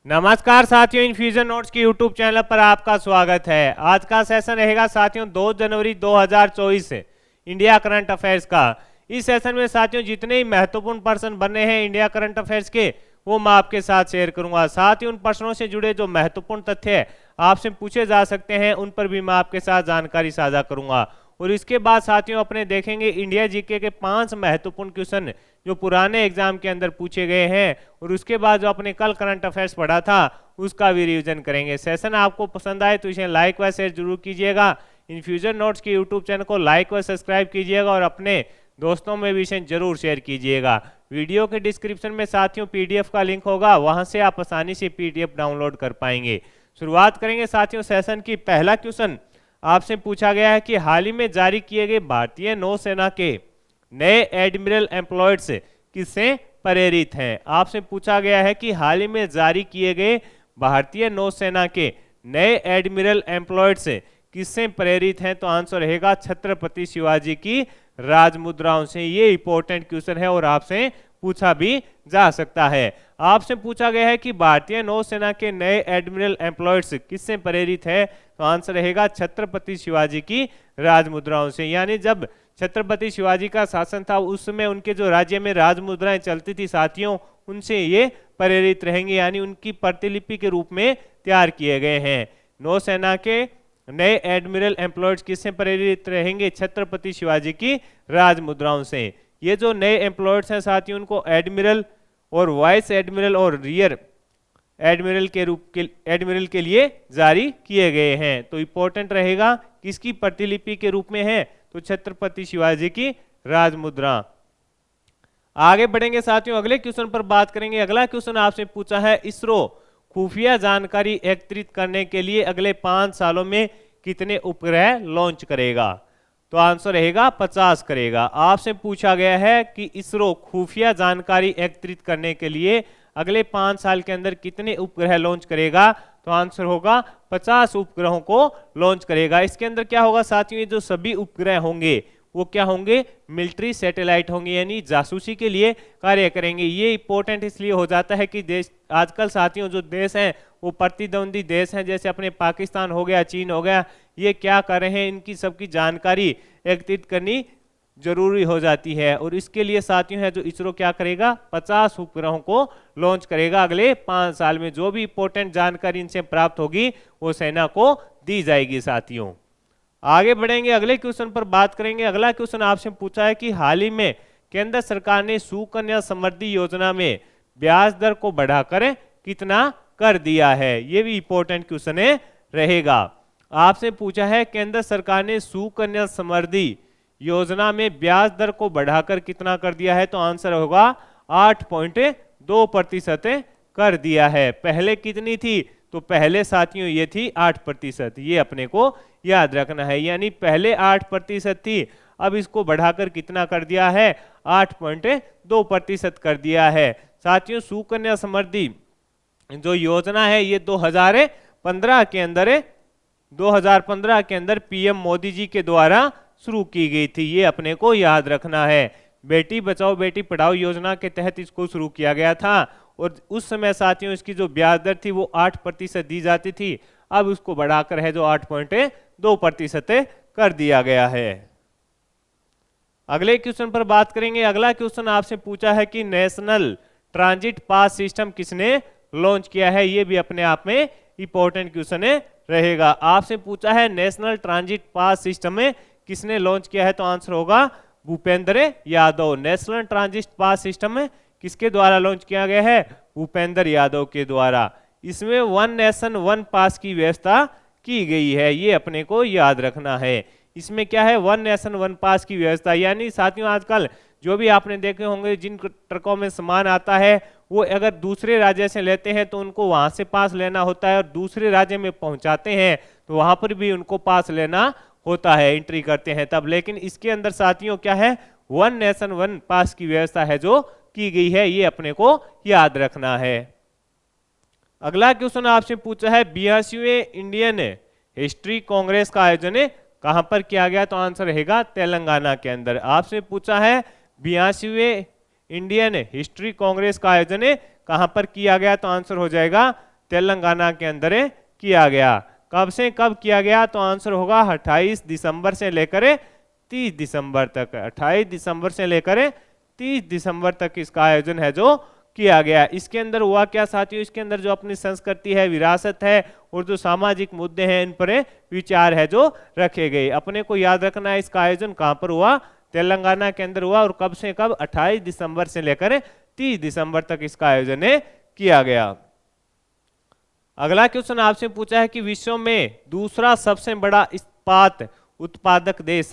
नमस्कार साथियों, infusion notes के यूट्यूब चैनल पर आपका स्वागत है। आज का सेशन रहेगा साथियों 2 जनवरी 2024 से इंडिया करंट अफेयर्स का। इस सेशन में साथियों जितने ही महत्वपूर्ण प्रश्न बने हैं इंडिया करंट अफेयर्स के, वो मैं आपके साथ शेयर करूंगा। साथ ही उन प्रश्नों से जुड़े जो महत्वपूर्ण तथ्य आपसे पूछे जा सकते हैं उन पर भी मैं आपके साथ जानकारी साझा करूंगा। और इसके बाद साथियों अपने देखेंगे इंडिया जीके के 5 महत्वपूर्ण क्वेश्चन जो पुराने एग्जाम के अंदर पूछे गए हैं, और उसके बाद जो अपने कल करंट अफेयर्स पढ़ा था उसका भी रिवीजन करेंगे। सेशन आपको पसंद आए तो इसे लाइक व शेयर जरूर कीजिएगा। इन्फ्यूजन नोट्स के यूट्यूब चैनल को लाइक व सब्सक्राइब कीजिएगा और अपने दोस्तों में भी इसे जरूर शेयर कीजिएगा। वीडियो के डिस्क्रिप्शन में साथियों पीडीएफ का लिंक होगा, वहां से आप आसानी से पीडीएफ डाउनलोड कर पाएंगे। शुरुआत करेंगे साथियों सेशन की। पहला क्वेश्चन आपसे पूछा गया है कि हाल ही में जारी किए गए भारतीय नौसेना के नए एडमिरल एम्प्लॉयड्स किससे प्रेरित हैं। आपसे पूछा गया है कि हाल ही में जारी किए गए भारतीय नौसेना के नए एडमिरल एम्प्लॉयड्स किससे प्रेरित हैं। तो आंसर रहेगा छत्रपति शिवाजी की राजमुद्राओं से। ये इंपॉर्टेंट क्वेश्चन है और आपसे पूछा भी जा सकता है। आपसे पूछा गया है कि भारतीय नौसेना के नए एडमिरल एम्प्लॉयड्स किससे प्रेरित है। तो आंसर रहेगा छत्रपति शिवाजी की राजमुद्राओं से। यानी जब छत्रपति शिवाजी का शासन था उस समय उनके जो राज्य में राजमुद्राएं चलती थी साथियों, उनसे ये प्रेरित रहेंगे, यानी उनकी प्रतिलिपि के रूप में तैयार किए गए हैं। नौसेना के नए एडमिरल एम्प्लॉयड्स किससे प्रेरित रहेंगे। छत्रपति शिवाजी की राजमुद्राओं से। ये जो नए एम्प्लॉयड्स हैं साथियों उनको एडमिरल और वाइस एडमिरल और रियर एडमिरल के लिए जारी किए गए हैं। तो इंपॉर्टेंट रहेगा किसकी प्रतिलिपि के रूप में है। तो छत्रपति शिवाजी की राजमुद्रा। आगे बढ़ेंगे साथियों, अगले क्वेश्चन पर बात करेंगे। अगला क्वेश्चन आपसे पूछा है इसरो खुफिया जानकारी एकत्रित करने के लिए अगले 5 सालों में कितने उपग्रह लॉन्च करेगा। तो आंसर रहेगा 50 करेगा। आपसे पूछा गया है कि इसरो खुफिया जानकारी एकत्रित करने के लिए अगले 5 साल के अंदर कितने उपग्रह लॉन्च करेगा। तो आंसर होगा 50 उपग्रहों को लॉन्च करेगा। इसके अंदर क्या होगा साथियों, ये जो सभी उपग्रह होंगे वो क्या होंगे, मिलिट्री सैटेलाइट होंगे, यानी जासूसी के लिए कार्य करेंगे। ये इंपॉर्टेंट इसलिए हो जाता है कि देश आजकल साथियों जो देश हैं वो प्रतिद्वंदी देश हैं, जैसे अपने पाकिस्तान हो गया, चीन हो गया, ये क्या कर रहे हैं इनकी सबकी जानकारी एकत्रित करनी जरूरी हो जाती है। और इसके लिए साथियों है जो इसरो क्या करेगा, 50 उपग्रहों को लॉन्च करेगा अगले 5 साल में। जो भी इंपॉर्टेंट जानकारी इनसे प्राप्त होगी वो सेना को दी जाएगी साथियों। आगे बढ़ेंगे, अगले क्वेश्चन पर बात करेंगे। अगला क्वेश्चन आपसे पूछा है कि हाल ही में केंद्र सरकार ने सुकन्या समृद्धि योजना में ब्याज दर को बढ़ाकर कितना कर दिया है। ये भी इंपॉर्टेंट क्वेश्चन रहेगा। आपसे पूछा है केंद्र सरकार ने सुकन्या समृद्धि योजना में ब्याज दर को बढ़ाकर कितना कर दिया है। तो आंसर होगा 8.2% कर दिया है। पहले कितनी थी, तो पहले साथियों ये थी 8%। ये अपने को याद रखना है, यानी पहले 8% थी, अब इसको बढ़ाकर कितना कर दिया है, 8.2% कर दिया है। साथियों सुकन्या समृद्धि जो योजना है ये 2015 के अंदर पीएम मोदी जी के द्वारा शुरू की गई थी। ये अपने को याद रखना है। बेटी बचाओ बेटी पढ़ाओ योजना के तहत इसको शुरू किया गया था और उस समय साथियों इसकी जो ब्याज दर थी वो 8% दी जाती थी, अब उसको बढ़ाकर है जो 8.2% कर दिया गया है। अगले क्वेश्चन पर बात करेंगे। अगला क्वेश्चन आपसे पूछा है कि नेशनल ट्रांजिट पास सिस्टम किसने लॉन्च किया है। ये भी अपने आप में इंपॉर्टेंट क्वेश्चन रहेगा। आपसे पूछा है नेशनल ट्रांजिट पास सिस्टम किसने लॉन्च किया है। तो आंसर होगा Bhupendra Yadav. National transit pass system किसके द्वारा लॉन्च किया गया है, भूपेंद्र यादव के द्वारा। इसमें 1 नेशन 1 पास की व्यवस्था की गई है, ये अपने को याद रखना है। इसमें क्या है, 1 नेशन 1 पास की व्यवस्था, यानी साथियों आजकल जो भी आपने देखे होंगे जिन ट्रकों में सामान आता है वो अगर दूसरे राज्य से लेते हैं तो उनको वहां से पास लेना होता है, और दूसरे राज्य में पहुंचाते हैं तो वहां पर भी उनको पास लेना होता है, एंट्री करते हैं तब। लेकिन इसके अंदर साथियों क्या है, 1 नेशन 1 पास की व्यवस्था है जो की गई है, ये अपने को याद रखना है। अगला क्वेश्चन आपसे पूछा है 82वें इंडियन हिस्ट्री कांग्रेस का आयोजन कहां पर किया गया। तो आंसर रहेगा तेलंगाना के अंदर। आपसे पूछा है 82वें इंडियन हिस्ट्री कांग्रेस का आयोजन कहां पर किया गया। तो आंसर हो जाएगा तेलंगाना के अंदर किया गया। कब से कब किया गया? तो आंसर होगा 28 दिसंबर से लेकर 30 दिसंबर तक। 28 दिसंबर से लेकर 30 दिसंबर तक इसका आयोजन है जो किया गया। इसके अंदर हुआ क्या साथियों? इसके अंदर जो अपनी संस्कृति है, विरासत है और जो सामाजिक मुद्दे हैं, इन पर विचार है जो रखे गए। अपने को याद रखना है इसका आयोजन कहां पर हुआ? तेलंगाना के अंदर हुआ। और कब से कब? 28 दिसंबर से लेकर 30 दिसंबर तक इसका आयोजन किया गया। अगला क्वेश्चन आपसे पूछा है कि विश्व में दूसरा सबसे बड़ा इस्पात उत्पादक देश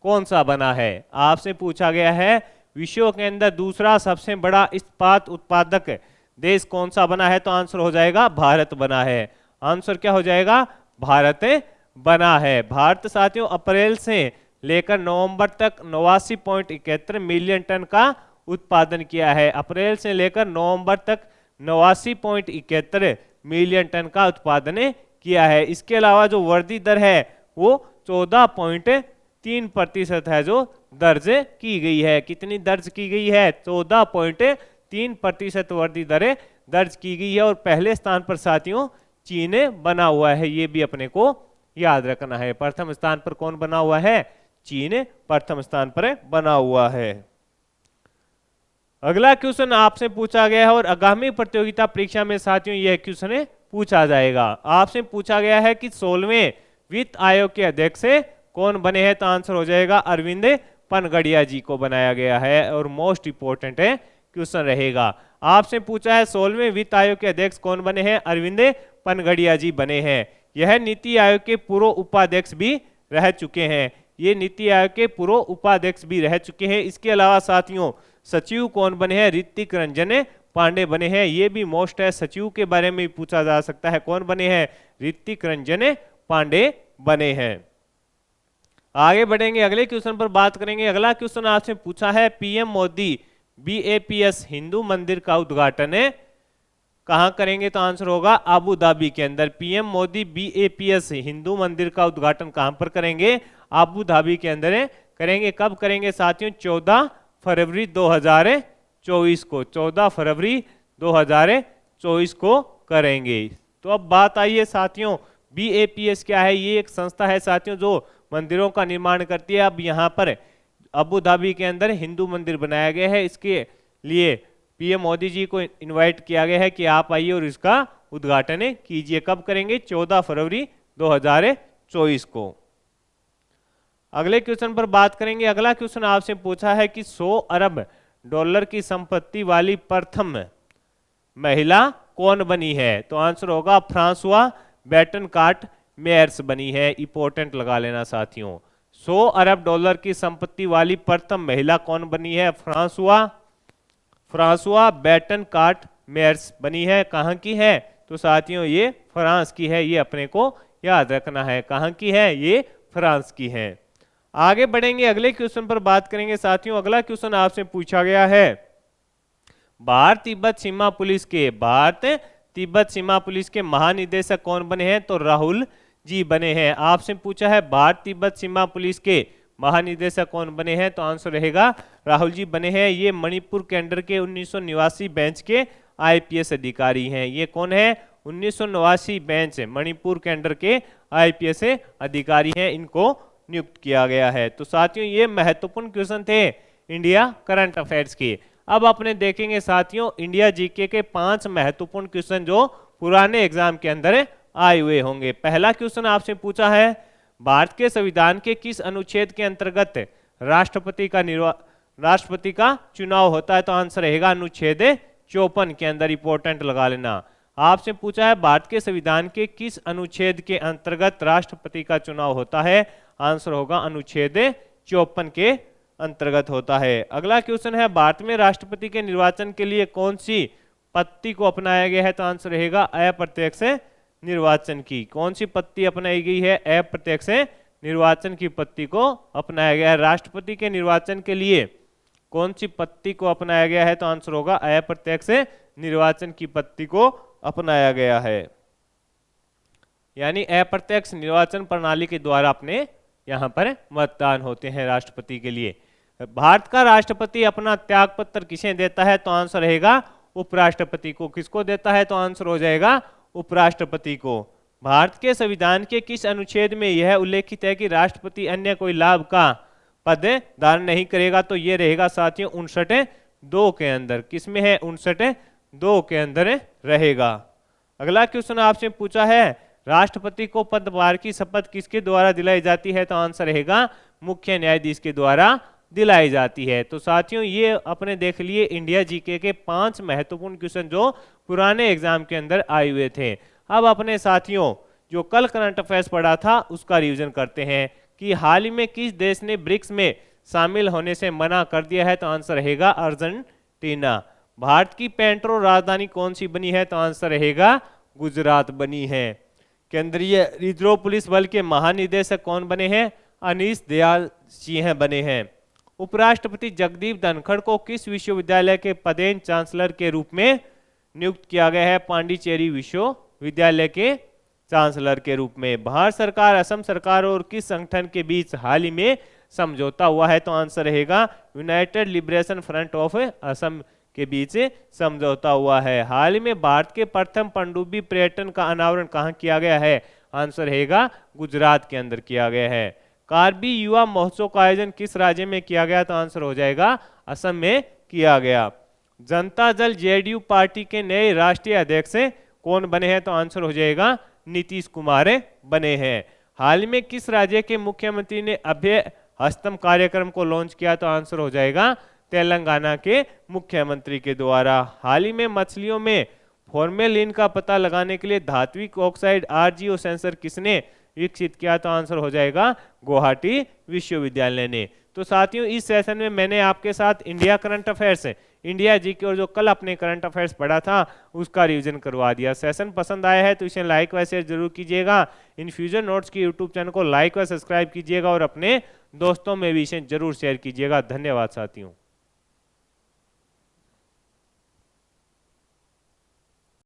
कौन सा बना है? आपसे पूछा गया है विश्व के अंदर दूसरा सबसे बड़ा इस्पात उत्पादक देश कौन सा बना है? तो आंसर हो जाएगा भारत बना है। आंसर क्या हो जाएगा? भारत बना है। भारत साथियों अप्रैल से लेकर नवंबर तक 89.71 मिलियन टन का उत्पादन किया है। अप्रैल से लेकर नवंबर तक 89.71 मिलियन टन का उत्पादन किया है। इसके अलावा जो वृद्धि दर है वो 14.3% है जो दर्ज की गई है। कितनी दर्ज की गई है? 14.3% वृद्धि दर दर्ज की गई है। और पहले स्थान पर साथियों चीन बना हुआ है, ये भी अपने को याद रखना है। प्रथम स्थान पर कौन बना हुआ है? चीन प्रथम स्थान पर बना हुआ है। अगला क्वेश्चन आपसे पूछा गया है और आगामी प्रतियोगिता परीक्षा में साथियों यह क्वेश्चन पूछा जाएगा। आपसे पूछा गया है कि 16वें वित्त आयोग के अध्यक्ष कौन बने हैं? तो आंसर हो जाएगा अरविंद पनगड़िया जी को बनाया गया है। और मोस्ट इंपोर्टेंट है क्वेश्चन रहेगा। आपसे पूछा है 16वें वित्त आयोग के अध्यक्ष कौन बने हैं? अरविंद पनगड़िया जी बने हैं। यह नीति आयोग के पूर्व उपाध्यक्ष भी रह चुके हैं। ये नीति आयोग के पूर्व उपाध्यक्ष भी रह चुके हैं। इसके अलावा साथियों सचिव कौन बने हैं? ऋतिक रंजन पांडे बने हैं। ये भी मोस्ट है, सचिव के बारे में पूछा जा सकता है। कौन बने हैं? ऋतिक रंजन पांडे बने हैं। आगे बढ़ेंगे, अगले क्वेश्चन पर बात करेंगे। अगला क्वेश्चन आपसे पूछा है पीएम मोदी BAPS हिंदू मंदिर का उद्घाटन कहां करेंगे? तो आंसर होगा अबू धाबी के अंदर। पीएम मोदी BAPS हिंदू मंदिर का उद्घाटन कहां पर करेंगे? अबू धाबी के अंदर करेंगे। कब करेंगे साथियों? 14 फरवरी 2024 को। 14 फरवरी 2024 को करेंगे। तो अब बात आई है साथियों BAPS क्या है? ये एक संस्था है साथियों जो मंदिरों का निर्माण करती है। अब यहाँ पर अबू धाबी के अंदर हिंदू मंदिर बनाया गया है। इसके लिए पीएम मोदी जी को इनवाइट किया गया है कि आप आइए और इसका उद्घाटन कीजिए। कब करेंगे? 14 फरवरी 2024 को। अगले क्वेश्चन पर बात करेंगे। अगला क्वेश्चन आपसे पूछा है कि 100 अरब डॉलर की संपत्ति वाली प्रथम महिला कौन बनी है? तो आंसर होगा फ्रांसुआ बेटनकार्ट मेयर्स बनी है। इंपॉर्टेंट लगा लेना साथियों। 100 अरब डॉलर की संपत्ति वाली प्रथम महिला कौन बनी है? फ्रांसुआ बेटनकार्ट मेयर्स बनी है। कहां की है? तो साथियों ये फ्रांस की है। ये अपने को याद रखना है। कहां की है? ये फ्रांस की है। आगे बढ़ेंगे, अगले क्वेश्चन पर बात करेंगे साथियों। अगला क्वेश्चन आपसे पूछा गया है भारत तिब्बत सीमा पुलिस के महानिदेशक कौन बने हैं? तो राहुल जी बने हैं। आपसे पूछा है भारत तिब्बत सीमा पुलिस के महानिदेशक कौन बने हैं? तो आंसर रहेगा राहुल जी बने हैं। ये मणिपुर के अंडर के 1989 बेंच के IPS अधिकारी हैं। ये कौन है? 1989 बेंच मणिपुर के अंडर के IPS अधिकारी हैं। इनको नियुक्त किया गया है। तो साथियों ये महत्वपूर्ण क्वेश्चन थे इंडिया करंट अफेयर्स के। अब अपने देखेंगे साथियों इंडिया जीके के 5 महत्वपूर्ण क्वेश्चन जो पुराने एग्जाम के अंदर आए हुए होंगे। पहला क्वेश्चन आपसे पूछा है भारत के संविधान के किस अनुच्छेद के अंतर्गत राष्ट्रपति का चुनाव होता है? तो आंसर रहेगा अनुच्छेद 54 के अंदर। इंपॉर्टेंट लगा लेना। आपसे पूछा है भारत के संविधान के किस अनुच्छेद के अंतर्गत राष्ट्रपति का चुनाव होता है? आंसर होगा अनुच्छेद 54 के अंतर्गत होता है। अगला क्वेश्चन है भारत में राष्ट्रपति के निर्वाचन के लिए कौन सी पद्धति को अपनाया गया है? तो आंसर रहेगा अप्रत्यक्ष निर्वाचन की। कौन सी पद्धति अपनाई गई है? अप्रत्यक्ष निर्वाचन की पद्धति को अपनाया गया है। राष्ट्रपति के निर्वाचन के लिए कौन सी पद्धति को अपनाया गया है? तो आंसर होगा अप्रत्यक्ष निर्वाचन की पद्धति को अपनाया गया है। यानी अप्रत्यक्ष निर्वाचन प्रणाली के द्वारा अपने यहाँ पर मतदान होते हैं राष्ट्रपति के लिए। भारत का राष्ट्रपति अपना त्याग पत्र किसे देता है? तो आंसर रहेगा उपराष्ट्रपति को। किसको देता है? तो आंसर हो जाएगा उपराष्ट्रपति को। भारत के संविधान के किस अनुच्छेद में यह उल्लेखित है कि राष्ट्रपति अन्य कोई लाभ का पद धारण नहीं करेगा? तो ये रहेगा साथियों 59(2) के अंदर। किसमें है? 59(2) के अंदर रहेगा। अगला क्वेश्चन आपसे पूछा है राष्ट्रपति को पदभार की शपथ किसके द्वारा दिलाई जाती है? तो आंसर रहेगा मुख्य न्यायाधीश के द्वारा दिलाई जाती है। तो साथियों ये अपने देख लिए इंडिया जीके के 5 महत्वपूर्ण क्वेश्चन जो पुराने एग्जाम के अंदर आए हुए थे। अब अपने साथियों जो कल करंट अफेयर्स पढ़ा था उसका रिवीजन करते हैं कि हाल ही में किस देश ने ब्रिक्स में शामिल होने से मना कर दिया है? तो आंसर रहेगा अर्जेंटीना। भारत की पेट्रो राजधानी कौन सी बनी है? तो आंसर रहेगा गुजरात बनी है। केंद्रीय रिजर्व पुलिस बल के महानिदेशक कौन बने हैं? अनीश दयाल सिंह बने हैं। उपराष्ट्रपति जगदीप धनखड़ को किस विश्वविद्यालय के पदेन चांसलर के रूप में नियुक्त किया गया है? पांडिचेरी विश्वविद्यालय के चांसलर के रूप में। भारत सरकार, असम सरकार और किस संगठन के बीच हाल ही में समझौता हुआ है? तो आंसर रहेगा United liberation front of Assam के बीच समझौता हुआ है। हाल ही में भारत के प्रथम पनडुब्बी पर्यटन का अनावरण कहाँ किया गया है? आंसर रहेगा गुजरात के अंदर किया गया है। कार्बी युवा महोत्सव का आयोजन किस राज्य में किया गया? तो आंसर हो जाएगा असम में किया गया। जनता दल जेडीयू पार्टी के नए राष्ट्रीय अध्यक्ष कौन बने हैं? तो आंसर हो जाएगा नीतीश कुमार बने हैं। हाल में किस राज्य के मुख्यमंत्री ने अभय हस्तम कार्यक्रम को लॉन्च किया? तो आंसर हो जाएगा तेलंगाना के मुख्यमंत्री के द्वारा। हाल ही में मछलियों में फॉर्मेलिन का पता लगाने के लिए धात्विक ऑक्साइड RGO सेंसर किसने विकसित किया? तो आंसर हो जाएगा गुवाहाटी विश्वविद्यालय ने। तो साथियों इस सेशन में मैंने आपके साथ India current affairs, India GK और जो कल अपने करंट अफेयर्स पढ़ा था उसका रिवीजन करवा दिया। सेशन पसंद आया है तो इसे लाइक व शेयर जरूर कीजिएगा। इनफ्यूजन नोट्स की यूट्यूब चैनल को लाइक व सब्सक्राइब कीजिएगा और अपने दोस्तों में भी इसे जरूर शेयर कीजिएगा। धन्यवाद साथियों।